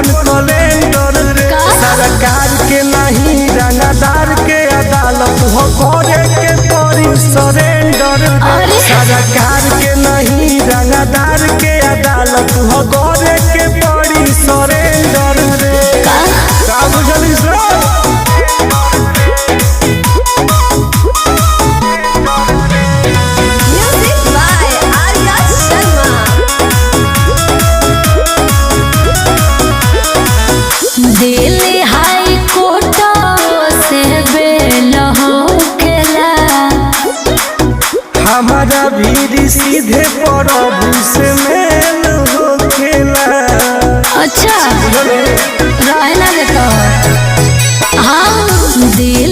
अपन कैलेंडर रे। सरकार के नहीं रंगदार के अदालत हो करे के पड़ी सरेंडर रे। सरकार के नहीं रंगदार के अदालत हो करे के पड़ी सरेंडर रे। का बुझली सर? दिल्ली हाई कोर्ट से बेल होखेला, हमारा भी सीधे प्रभु से मेल होखेला। अच्छा रहना देखो। हाँ दिल